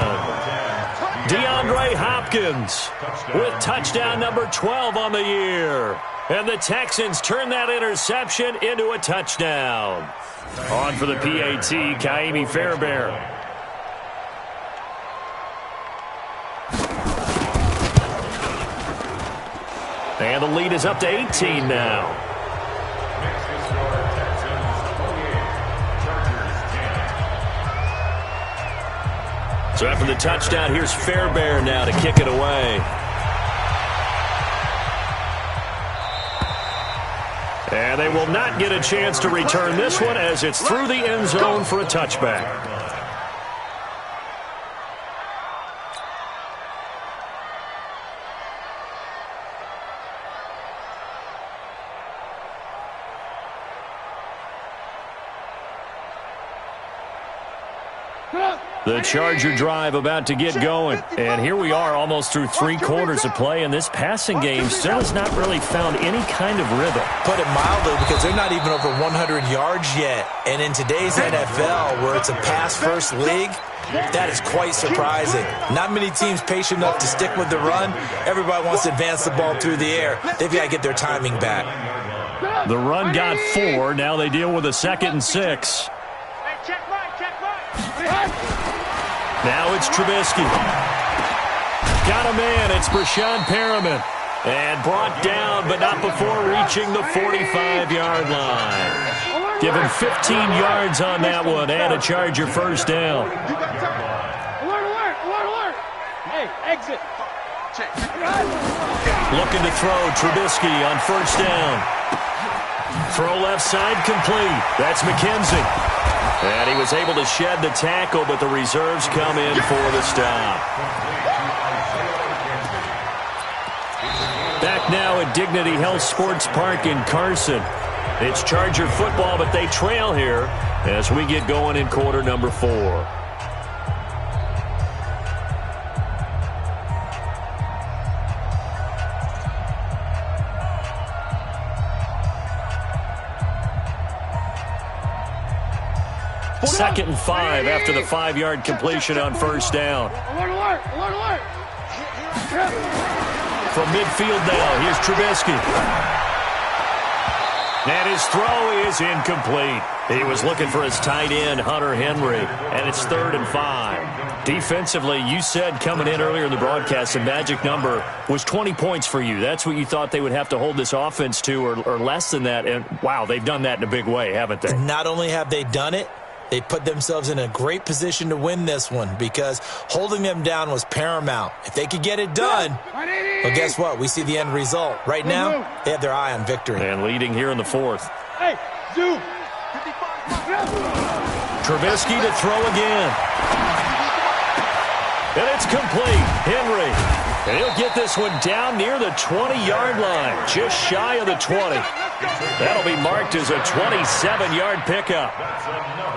DeAndre Hopkins with touchdown number 12 on the year. And the Texans turn that interception into a touchdown. On for the PAT, Kaimi Fairbairn. And the lead is up to 18 now. So after the touchdown, here's Fairbairn now to kick it away. And they will not get a chance to return this one as it's through the end zone for a touchback. The Charger drive about to get going. And here we are almost through 3 quarters of play, and this passing game still has not really found any kind of rhythm.
Put it mildly, because they're not even over 100 yards yet. And in today's NFL, where it's a pass-first league, that is quite surprising. Not many teams patient enough to stick with the run. Everybody wants to advance the ball through the air. They've got to get their timing back.
The run got 4. Now they deal with a 2nd and 6. Now it's Trubisky. Got a man. It's Brashad Perriman. And brought down, but not before reaching the 45-yard line. Give him 15 yards on that one and a Charger first down.
Alert, alert, alert. Hey, exit.
Looking to throw, Trubisky on first down. Throw left side complete. That's McKenzie. And he was able to shed the tackle, but the reserves come in for the stop. Back now at Dignity Health Sports Park in Carson. It's Charger football, but they trail here as we get going in quarter number 4. Second and 5 after the 5-yard completion on first down.
Alert, alert, alert, alert.
From midfield now, here's Trubisky. And his throw is incomplete. He was looking for his tight end, Hunter Henry, and it's 3rd and 5. Defensively, you said coming in earlier in the broadcast, the magic number was 20 points for you. That's what you thought they would have to hold this offense to, or less than that. And, wow, they've done that in a big way, haven't they?
Not only have they done it, they put themselves in a great position to win this one because holding them down was paramount. If they could get it done, well, guess what? We see the end result. Right now, they have their eye on victory.
And leading here in the 4th.
Hey, zoom.
Trubisky to throw again. And it's complete. Henry. And he'll get this one down near the 20-yard line, just shy of the 20. That'll be marked as a 27-yard pickup.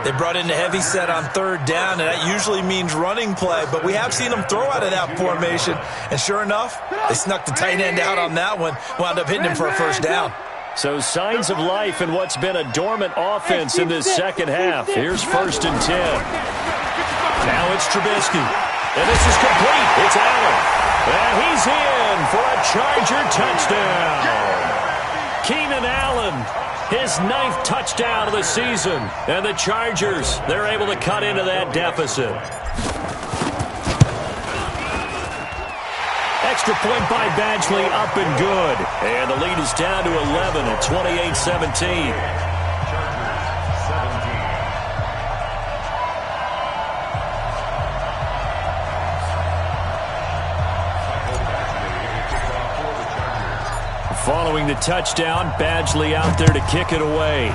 They brought in a heavy set on third down, and that usually means running play, but we have seen them throw out of that formation. And sure enough, they snuck the tight end out on that one, wound up hitting him for a first down.
So signs of life in what's been a dormant offense in this second half. Here's 1st and 10. Now it's Trubisky. And this is complete. It's Allen. And he's in for a Charger touchdown. Keenan Allen, his 9th touchdown of the season. And the Chargers, they're able to cut into that deficit. Extra point by Badgley, up and good. And the lead is down to 11 at 28-17. Following the touchdown, Badgley out there to kick it away.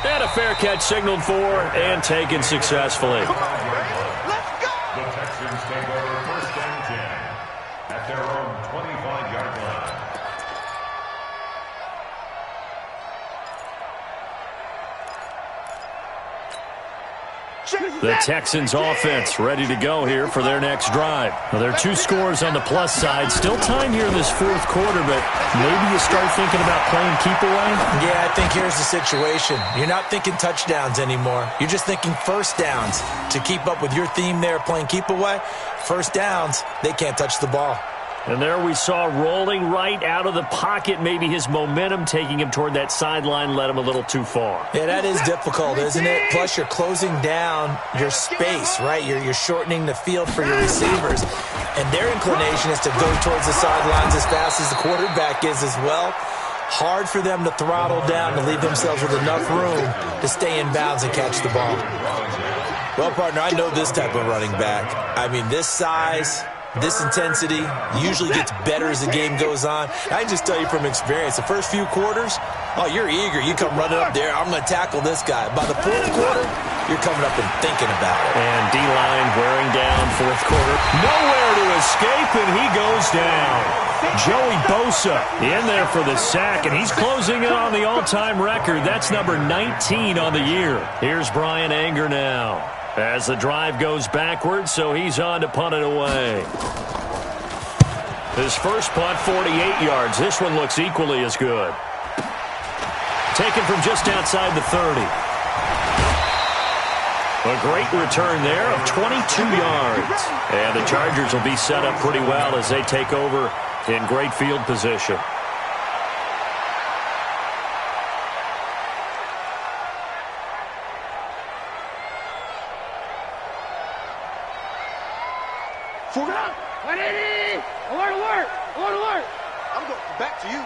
And a fair catch signaled for and taken successfully.
The Texans take over 1st and 10 at their own 25-yard line.
The Texans offense ready to go here for their next drive. Well, there are 2 scores on the plus side. Still time here in this 4th quarter, but maybe you start thinking about playing keep away?
Yeah, I think here's the situation. You're not thinking touchdowns anymore. You're just thinking first downs. To keep up with your theme there, playing keep away, first downs, they can't touch the ball.
And there we saw rolling right out of the pocket. Maybe his momentum taking him toward that sideline led him a little too far.
Yeah, that is difficult, isn't it? Plus, you're closing down your space, right? You're shortening the field for your receivers. And their inclination is to go towards the sidelines as fast as the quarterback is as well. Hard for them to throttle down to leave themselves with enough room to stay in bounds and catch the ball. Well, partner, I know this type of running back. I mean, this size, this intensity usually gets better as the game goes on. I can just tell you from experience, the first few quarters, oh, you're eager. You come running up there, I'm going to tackle this guy. By the 4th quarter, you're coming up and thinking about it.
And D-line wearing down 4th quarter. Nowhere to escape, and he goes down. Joey Bosa in there for the sack, and he's closing in on the all-time record. That's number 19 on the year. Here's Brian Anger now, as the drive goes backwards, so he's on to punt it away. His first punt, 48 yards. This one looks equally as good. Taken from just outside the 30. A great return there of 22 yards. And the Chargers will be set up pretty well as they take over in great field position.
I'm going back to you.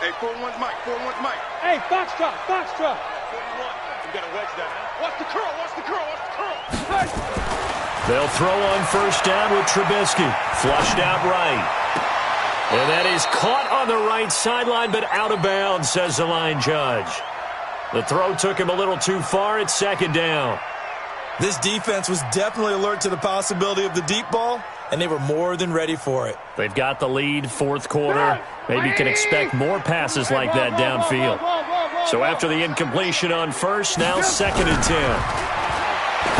Hey, 4-1's Mike. 4-1's Mike.
Hey, Foxtrot.
41. You got to wedge that now. Watch the curl. Watch the curl. Watch the curl.
They'll throw on first down with Trubisky. Flushed out right. And that is caught on the right sideline, but out of bounds, says the line judge. The throw took him a little too far. It's 2nd down.
This defense was definitely alert to the possibility of the deep ball, and they were more than ready for it.
They've got the lead, 4th quarter. Maybe can expect more passes like that downfield. So after the incompletion on first, now 2nd and 10.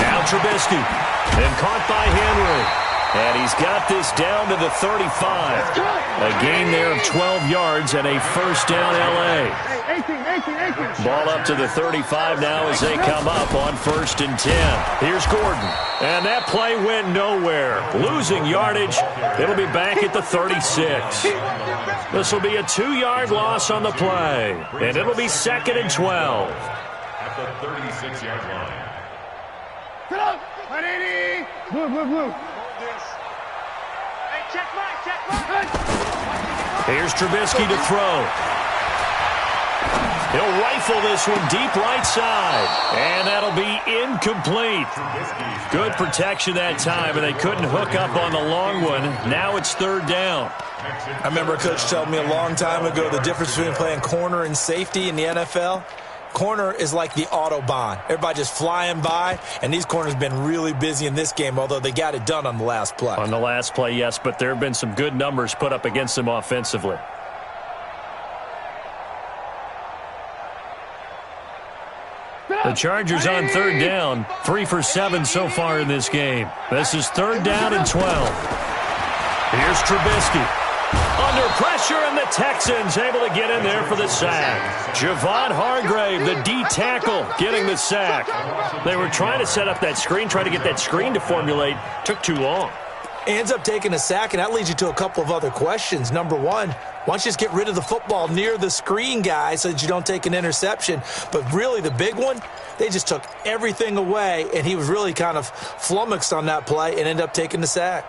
Now Trubisky. And caught by Henry. And he's got this down to the 35. A gain there of 12 yards and a first down L.A. Ball up to the 35 now as they come up on 1st and 10. Here's Gordon. And that play went nowhere. Losing yardage. It'll be back at the 36. This will be a 2-yard loss on the play. And it'll be 2nd and 12.
At the 36-yard line.
Get up! 180! Move. Hey, check Mike.
Here's Trubisky to throw. He'll rifle this one deep right side. And that'll be incomplete. Good protection that time, and they couldn't hook up on the long one. Now it's 3rd down.
I remember a coach telling me a long time ago the difference between playing corner and safety in the NFL. corner is like the Autobahn. Everybody just flying by, and these corners have been really busy in this game, although they got it done on the last play.
On the last play, yes, but there have been some good numbers put up against them offensively. The Chargers on third down, 3 for 7 so far in this game. This is third down and 12. Here's Trubisky. Under pressure, and the Texans able to get in there for the sack. Javon Hargrave, the D tackle, getting the sack. They were trying to set up that screen, trying to get that screen to formulate. Took too long.
Ends up taking a sack, and that leads you to a couple of other questions. Number one, why don't you just get rid of the football near the screen guy so that you don't take an interception? But really the big one, they just took everything away, and he was really kind of flummoxed on that play and ended up taking the sack.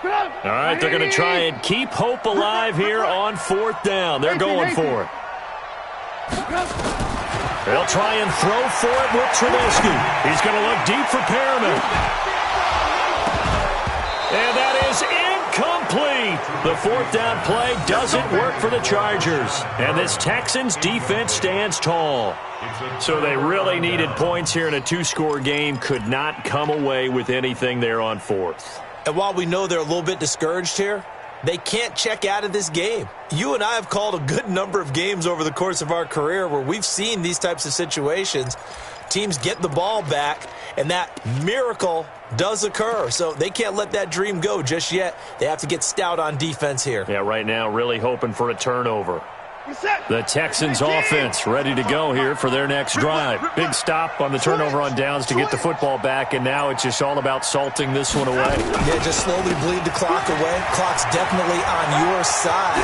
All right, they're going to try and keep hope alive here on fourth down. They're going for it. They'll try and throw for it with Trubisky. He's going to look deep for Perriman. And that is incomplete. The fourth down play doesn't work for the Chargers. And this Texans defense stands tall. So they really needed points here in a two-score game. Could not come away with anything there on fourth.
And while we know they're a little bit discouraged here, they can't check out of this game. You and I have called a good number of games over the course of our career where we've seen these types of situations. Teams get the ball back, and that miracle does occur. So they can't let that dream go just yet. They have to get stout on defense here.
Yeah, right now really hoping for a turnover. The Texans offense ready to go here for their next drive. Big stop on the turnover on downs to get the football back, and now it's just all about salting this one away.
Yeah, just slowly bleed the clock away. Clock's definitely on your side.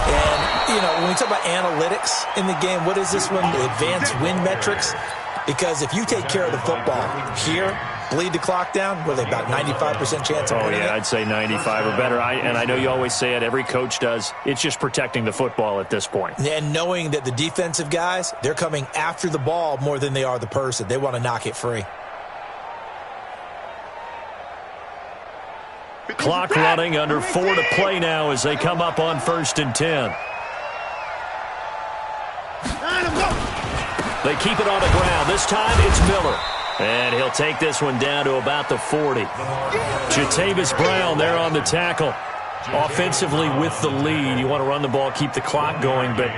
And, you know, when we talk about analytics in the game, what is this one? The advanced win metrics? Because if you take care of the football here, bleed the clock down, what are they, about 95% chance of winning it?
I'd say 95 or better. And I know you always say it, every coach does. It's just protecting the football at this point.
And knowing that the defensive guys, they're coming after the ball more than they are the person. They want to knock it free.
Clock running, under 4 to play now as they come up on 1st and 10. They keep it on the ground. This time it's Miller. And he'll take this one down to about the 40. Jatavis Brown there on the tackle. Offensively with the lead, you want to run the ball, keep the clock going, but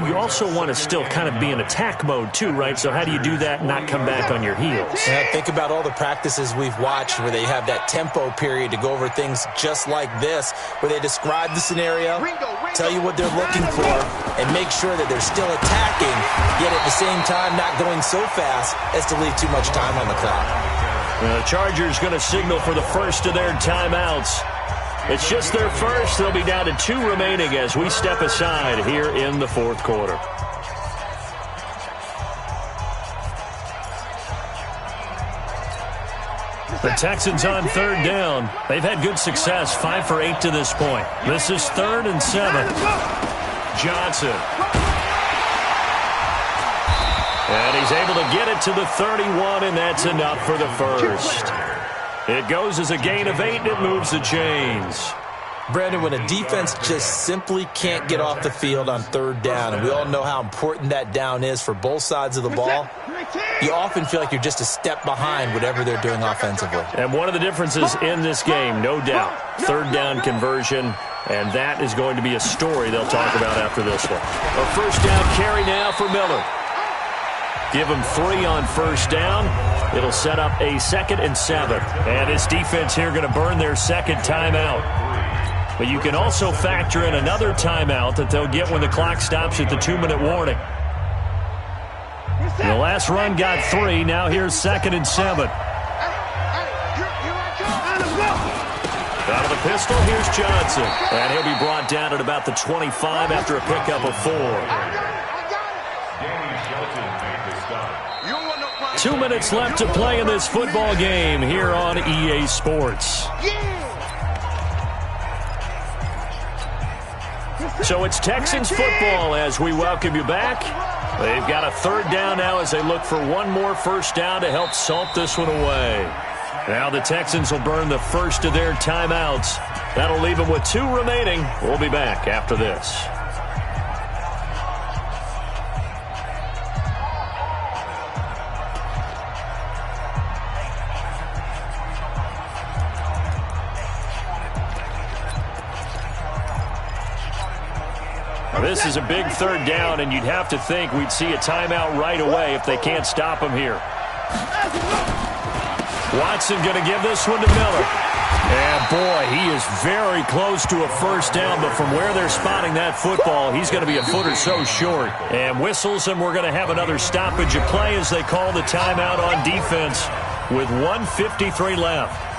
you also want to still kind of be in attack mode too, right? So how do you do that and not come back on your heels?
Yeah, think about all the practices we've watched where they have that tempo period to go over things just like this, where they describe the scenario, tell you what they're looking for, and make sure that they're still attacking, yet at the same time not going so fast as to leave too much time on the clock.
The Chargers going to signal for the first of their timeouts. It's just their first. They'll be down to 2 remaining as we step aside here in the fourth quarter. The Texans on third down. They've had good success, 5 for 8 to this point. This is 3rd and 7. Johnson. And he's able to get it to the 31, and that's enough for the first. It goes as a gain of 8, and it moves the chains.
Brandon, when a defense just simply can't get off the field on third down, and we all know how important that down is for both sides of the ball, you often feel like you're just a step behind whatever they're doing offensively.
And one of the differences in this game, no doubt, third down conversion, and that is going to be a story they'll talk about after this one. A first down carry now for Miller. Give him 3 on first down. It'll set up a 2nd and 7. And his defense here going to burn their second timeout. But you can also factor in another timeout that they'll get when the clock stops at the 2-minute warning. The last run got 3. Now here's 2nd and 7. Out of the pistol, here's Johnson. And he'll be brought down at about the 25 after a pickup of 4. 2 minutes left to play in this football game here on EA Sports. So it's Texans football as we welcome you back. They've got a third down now as they look for one more first down to help salt this one away. Now the Texans will burn the first of their timeouts. That'll leave them with 2 remaining. We'll be back after this. This is a big third down, and you'd have to think we'd see a timeout right away if they can't stop him here. Watson going to give this one to Miller. And, boy, he is very close to a first down, but from where they're spotting that football, he's going to be a foot or so short. And whistles, and we're going to have another stoppage of play as they call the timeout on defense with 1:53 left.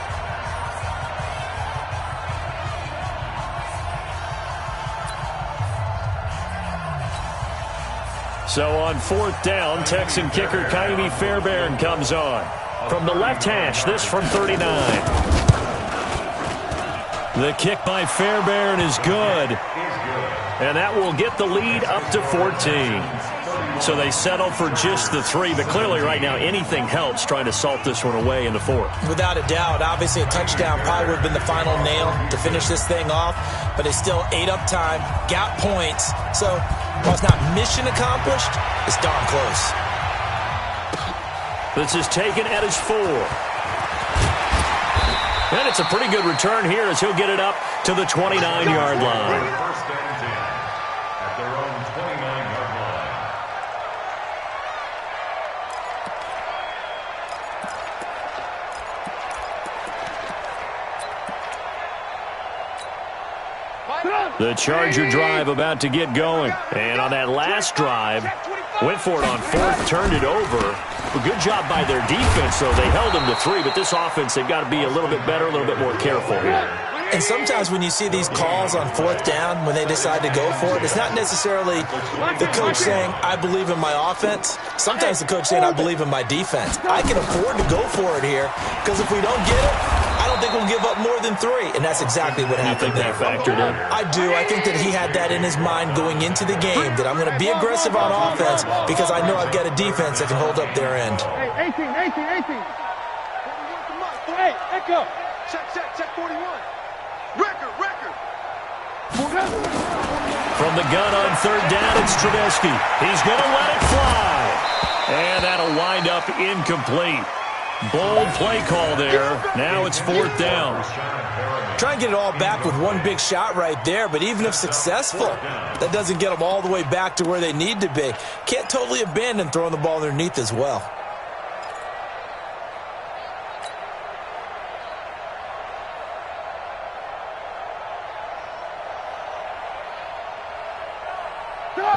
So on fourth down, Texan kicker Kaimi Fairbairn comes on. From the left hash, this from 39. The kick by Fairbairn is good. And that will get the lead up to 14. So they settle for just the 3. But clearly right now anything helps trying to salt this one away in the 4th.
Without a doubt. Obviously a touchdown probably would have been the final nail to finish this thing off. But it's still ate up time, got points. So while it's not mission accomplished, it's darn close.
This is taken at his 4. And it's a pretty good return here as he'll get it up to the 29-yard line.
First and 10 at their own 29-yard
line. The Charger drive about to get going. And on that last drive, went for it on 4th, turned it over. A good job by their defense, though. They held them to 3, but this offense, they've got to be a little bit better, a little bit more careful here.
And sometimes when you see these calls on 4th down, when they decide to go for it, it's not necessarily the coach saying, I believe in my offense. Sometimes the coach saying, I believe in my defense. I can afford to go for it here, because if we don't get it, I don't think we'll give up more than 3. And that's exactly what happened there.
You think that factored in?
I do. I think that he had that in his mind going into the game, that I'm going to be aggressive on offense because I know I've got a defense that can hold up their end.
Hey, 18. Hey, echo.
Check 41. Record.
From the gun on 3rd down, it's Trubisky. He's going to let it fly. And that'll wind up incomplete. Bold play call there. Now it's 4th down.
Try and get it all back with one big shot right there, but even if successful, that doesn't get them all the way back to where they need to be. Can't totally abandon throwing the ball underneath as well.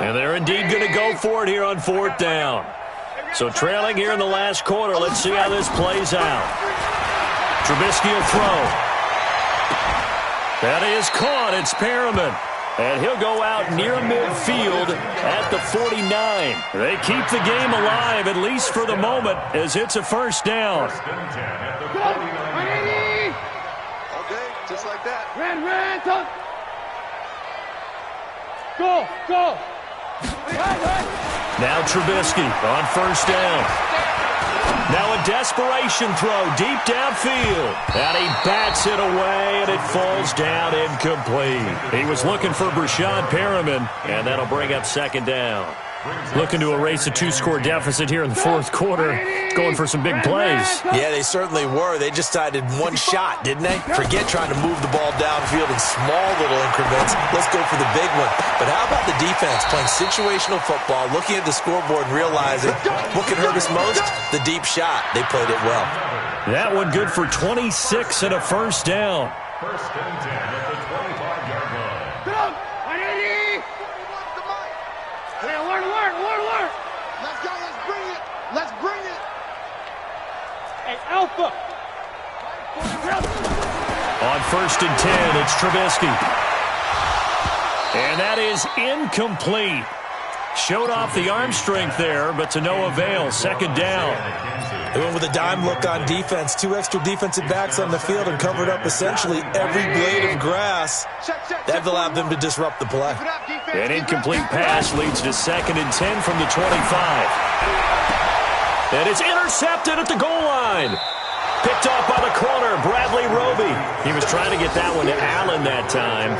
And they're indeed going to go for it here on 4th down. So trailing here in the last quarter, let's see how this plays out. Trubisky will throw. That is caught. It's Perriman. And he'll go out near midfield at the 49. They keep the game alive, at least for the moment, as it's a first down.
First and 10 at the 49-yard line.
Okay, just like that.
Ran, touch. Go.
Now Trubisky on first down. Now a desperation throw deep downfield. And he bats it away, and it falls down incomplete. He was looking for Brashad Perriman, and that'll bring up 2nd down. Looking to erase a 2-score deficit here in the 4th quarter. Going for some big plays.
Yeah, they certainly were. They just decided one shot, didn't they? Forget trying to move the ball downfield in small little increments. Let's go for the big one. But how about the defense playing situational football, looking at the scoreboard and realizing what can hurt us most? The deep shot. They played it well.
That one good for 26 and a first down.
First and 10 at the 25-yard line.
Get up. 180. Hey, alert.
Let's go. Let's bring it.
Hey, Alpha.
On first and 10, it's Trubisky. And that is incomplete. Showed off the arm strength there, but to no avail. 2nd down.
They went with a dime look on defense. 2 extra defensive backs on the field and covered up essentially every blade of grass. That allowed them to disrupt the play.
An incomplete pass leads to 2nd and 10 from the 25. And it's intercepted at the goal line. Picked off by the corner, Bradley Roby. He was trying to get that one to Allen that time.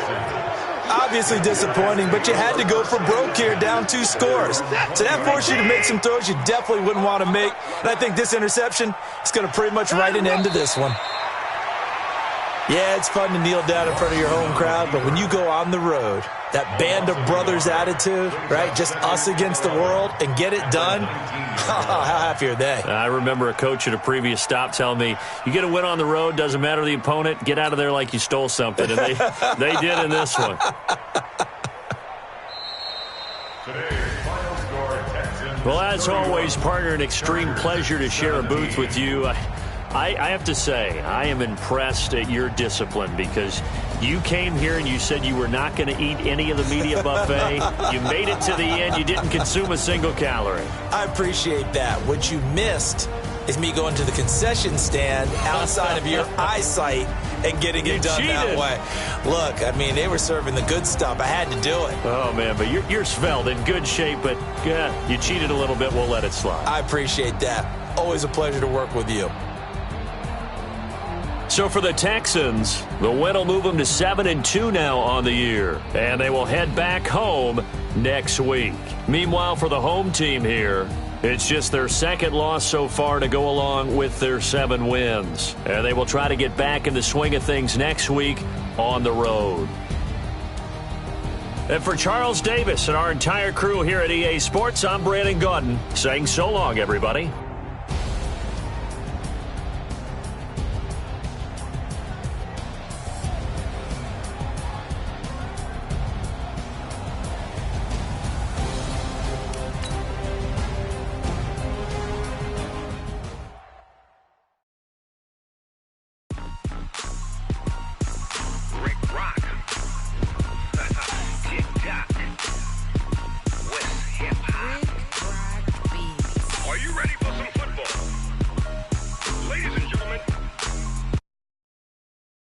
Obviously disappointing, but you had to go for broke here, down 2 scores. So that forced you to make some throws you definitely wouldn't want to make. And I think this interception is going to pretty much write an end to this one. Yeah, it's fun to kneel down in front of your home crowd, but when you go on the road, that band of brothers attitude, right, just us against the world, and get it done, how happy are they?
I remember a coach at a previous stop telling me, you get a win on the road, doesn't matter the opponent, get out of there like you stole something, and they did in this one. Well, as always, partner, an extreme pleasure to share a booth with you. I have to say, I am impressed at your discipline because you came here and you said you were not going to eat any of the media buffet. You made it to the end. You didn't consume a single calorie.
I appreciate that. What you missed is me going to the concession stand outside of your eyesight and getting it done that way. Look, I mean, they were serving the good stuff. I had to do it.
Oh, man, but you're svelte, in good shape, but yeah, you cheated a little bit. We'll let it slide.
I appreciate that. Always a pleasure to work with you.
So for the Texans, the win will move them to 7-2 now on the year, and they will head back home next week. Meanwhile, for the home team here, it's just their second loss so far to go along with their 7 wins, and they will try to get back in the swing of things next week on the road. And for Charles Davis and our entire crew here at EA Sports, I'm Brandon Gaudin saying so long, everybody.